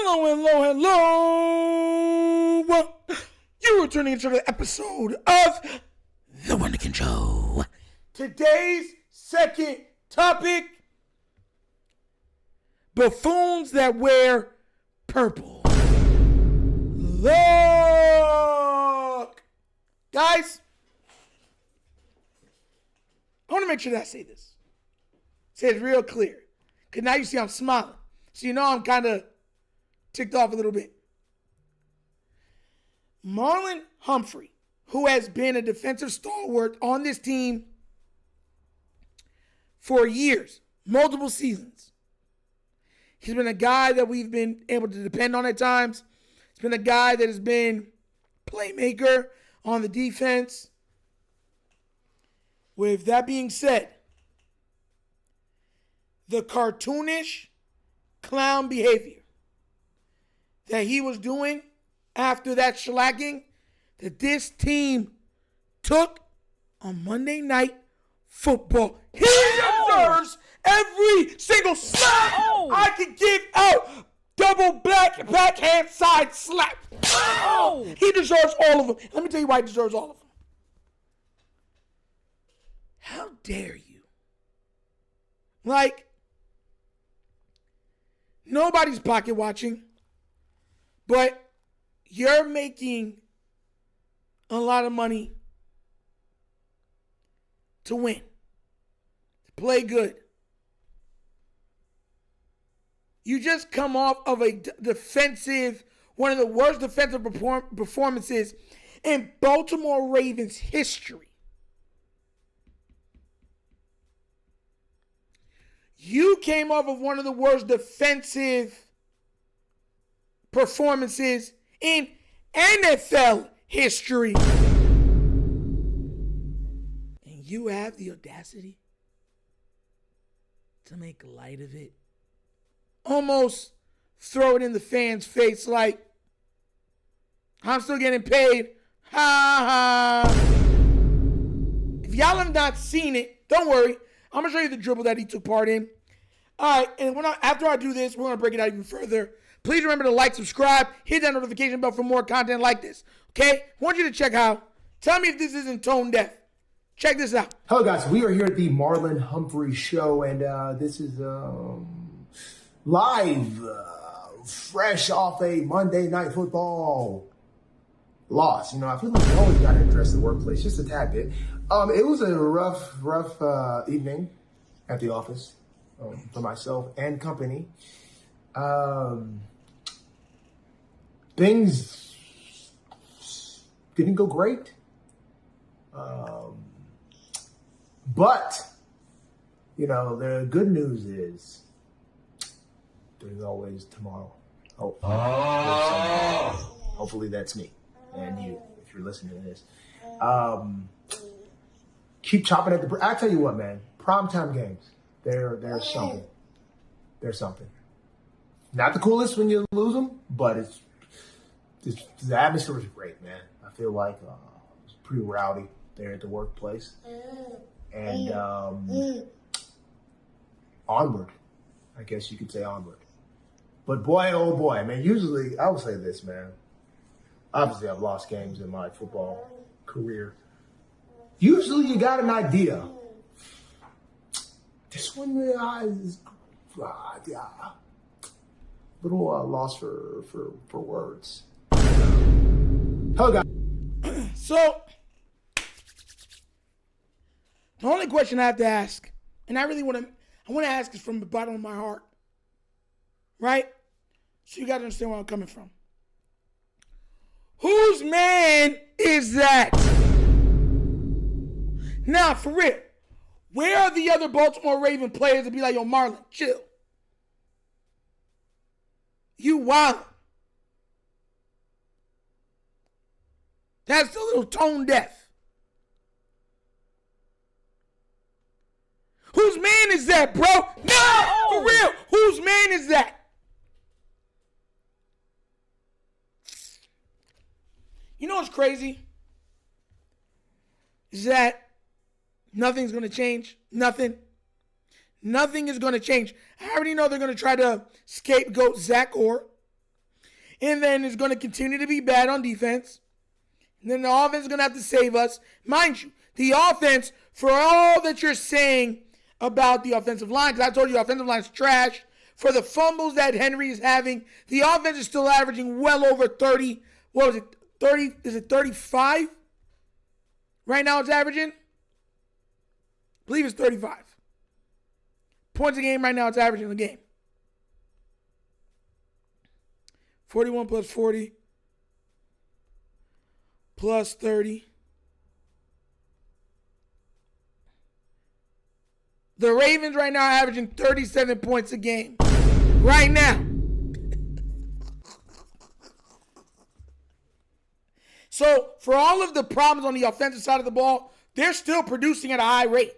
Hello. You are tuning into the episode of The Wunderkind Show. Today's second topic, buffoons that wear purple. Look. Guys, I want to make sure that I say this. Say it real clear. Because now you see I'm smiling. So you know I'm kind of ticked off a little bit. Marlon Humphrey, who has been a defensive stalwart on this team for years, multiple seasons. He's been a guy that we've been able to depend on at times. He's been a guy that has been playmaker on the defense. With that being said, the cartoonish clown behavior that he was doing after that shellacking that this team took on Monday Night Football. He deserves every single slap I can give out. Double backhand side slap. He deserves all of them. Let me tell you why he deserves all of them. How dare you? Like, nobody's pocket watching, but you're making a lot of money to win, to play good. You just come off of a defensive, one of the worst defensive performances in Baltimore Ravens history. You came off of one of the worst defensive performances in NFL history. And you have the audacity to make light of it. Almost throw it in the fans' face like, I'm still getting paid. Ha ha. If y'all have not seen it, don't worry. I'm going to show you the dribble that he took part in. All right, and after I do this, we're going to break it out even further. Please remember to like, subscribe, hit that notification bell for more content like this, okay? I want you to check out. Tell me if this isn't tone deaf. Check this out. Hello, guys. We are here at the Marlon Humphrey Show, and this is live, fresh off a Monday Night Football loss. You know, I feel like we always got to address the workplace just a tad bit. It was a rough evening at the office for myself and company. Things didn't go great. But, you know, the good news is there's always tomorrow. Hopefully that's me and you, if you're listening to this. Keep chopping at the... I tell you what, man, primetime games, they're something. They're something. Not the coolest when you lose them, but the atmosphere was great, man. I feel like it was pretty rowdy there at the workplace. And onward. I guess you could say onward. But boy, oh boy, I mean, usually, I would say this, man. Obviously, I've lost games in my football career. Usually, you got an idea. This one is little lost for words. Hello, guys. So, the only question I have to ask, and I want to ask this from the bottom of my heart, right? So you got to understand where I'm coming from. Whose man is that? Now, for real, where are the other Baltimore Raven players to be like, yo, Marlon, chill? You wild. That's a little tone deaf. Whose man is that, bro? No, for real. Whose man is that? You know what's crazy? Is that nothing's going to change. Nothing. Nothing is going to change. I already know they're going to try to scapegoat Zach Orr. And then it's going to continue to be bad on defense. And then the offense is going to have to save us. Mind you, the offense, for all that you're saying about the offensive line, because I told you the offensive line is trash, for the fumbles that Henry is having, the offense is still averaging well over 30. What was it? 30? Is it 35? Right now it's averaging? I believe it's 35. Points a game right now it's averaging the game. 41 plus 40 plus 30. The Ravens right now are averaging 37 points a game. Right now. So, for all of the problems on the offensive side of the ball, they're still producing at a high rate.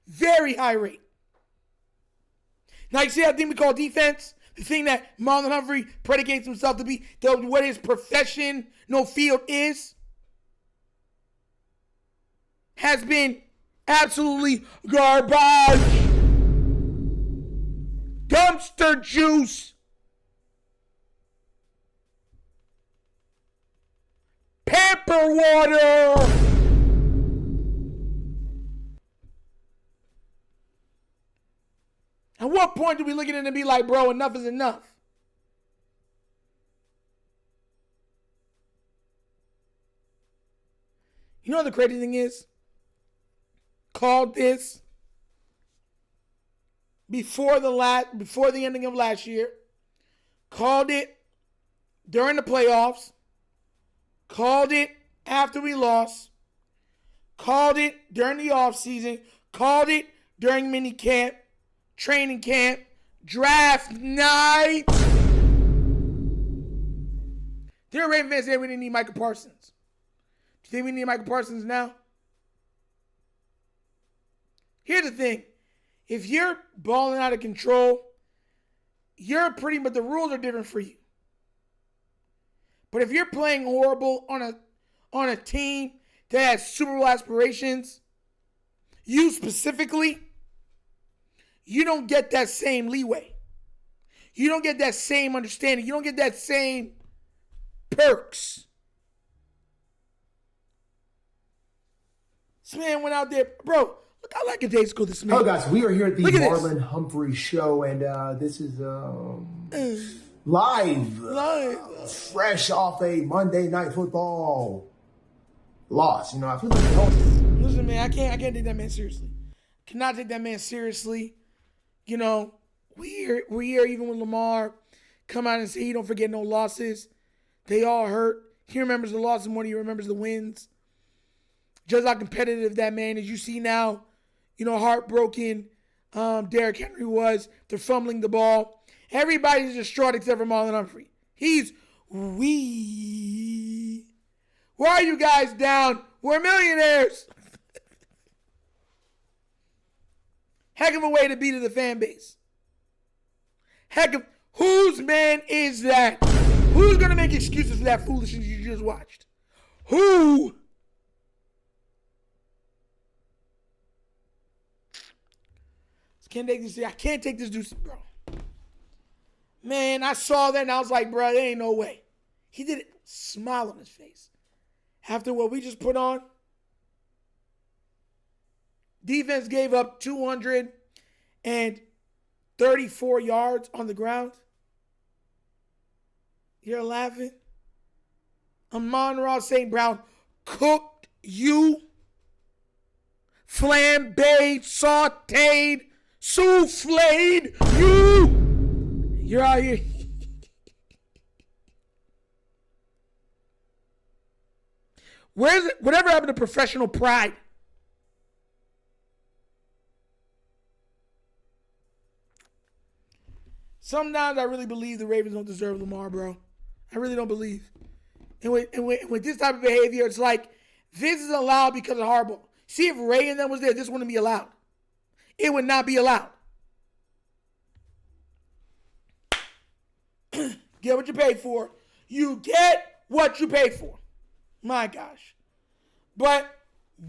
Very high rate. Now, you see that thing we call defense? The thing that Marlon Humphrey predicates himself to be, what his profession, no field is, has been absolutely garbage. Dumpster juice. Pepper water. At what point do we look at it and be like, bro, enough is enough? You know what the crazy thing is? Called this before the ending of last year. Called it during the playoffs. Called it after we lost. Called it during the offseason. Called it during mini camp, training camp, draft night. There are Raven fans saying we didn't need Michael Parsons. Do you think we need Michael Parsons now? Here's the thing. If you're balling out of control, you're pretty much, the rules are different for you. But if you're playing horrible on a team that has Super Bowl aspirations, you specifically, you don't get that same leeway. You don't get that same understanding. You don't get that same perks. This man went out there, bro. Look how like a day school this man. Hello, guys. We are here at the Marlon Humphrey Show, and this is live, fresh off a Monday Night Football loss. You know, I feel like listen, man, I can't take that man seriously. Cannot take that man seriously. You know, we hear even when Lamar come out and say he don't forget no losses. They all hurt. He remembers the losses more than he remembers the wins. Just how competitive that man is. You see now, you know, heartbroken Derrick Henry was. They're fumbling the ball. Everybody's distraught except for Marlon Humphrey. He's wee. Why are you guys down? We're millionaires. Heck of a way to be to the fan base. Whose man is that? Who's going to make excuses for that foolishness you just watched? Who? I can't take this dude, bro. Man, I saw that and I was like, bro, there ain't no way. He did it, smile on his face. After what we just put on, defense gave up 234 yards on the ground. You're laughing? Amon-Ra St. Brown cooked you. Flambéed, sauteed, souffled you. You're out here. Whatever happened to professional pride? Sometimes I really believe the Ravens don't deserve Lamar, bro. I really don't believe. And with this type of behavior, it's like, this is allowed because of Harbaugh. See, if Ray and them was there, this wouldn't be allowed. It would not be allowed. Get what you pay for. You get what you pay for. My gosh. But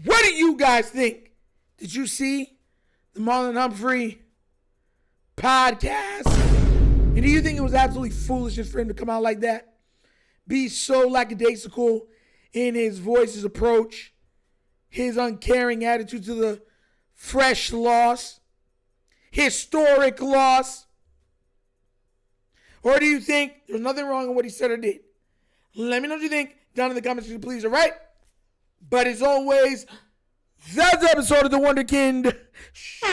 what do you guys think? Did you see the Marlon Humphrey podcast? And do you think it was absolutely foolishness for him to come out like that? Be so lackadaisical in his voice, his approach, his uncaring attitude to the fresh loss, historic loss? Or do you think there's nothing wrong with what he said or did? Let me know what you think down in the comments section, please, all right? But as always, that's the episode of The Wunderkind Show.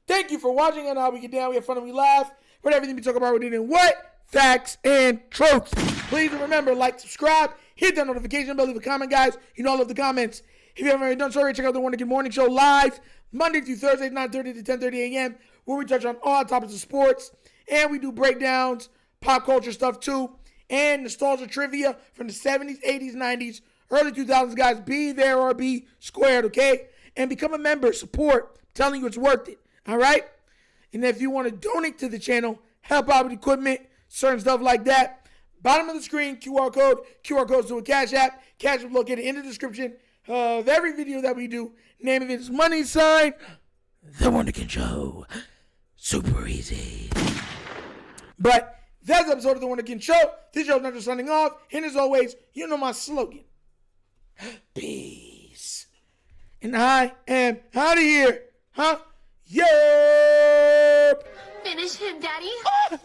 Thank you for watching, and we get down, we have fun, and we laugh. But everything we talk about, we did in what? Facts and truths. Please remember, like, subscribe, hit that notification bell, leave a comment, guys. You know I love the comments. If you haven't already done so already, check out The Wunderkind Morning Show live, Monday through Thursday, 9:30 to 10:30 a.m., where we touch on all topics of sports, and we do breakdowns, pop culture stuff too, and nostalgia trivia from the 70s, 80s, 90s, early 2000s, guys. Be there or be squared, okay? And become a member, support. I'm telling you, it's worth it, all right? And if you want to donate to the channel, help out with equipment, certain stuff like that, bottom of the screen, QR codes to a Cash App. Cash App located in the description of every video that we do. Name of it is money sign, The Wunderkind Show. Super easy. But that's the episode of The Wunderkind Show. This show's not just signing off. And as always, you know my slogan. Peace. And I am out of here. Huh? Yep. Finish him, Daddy. Ah!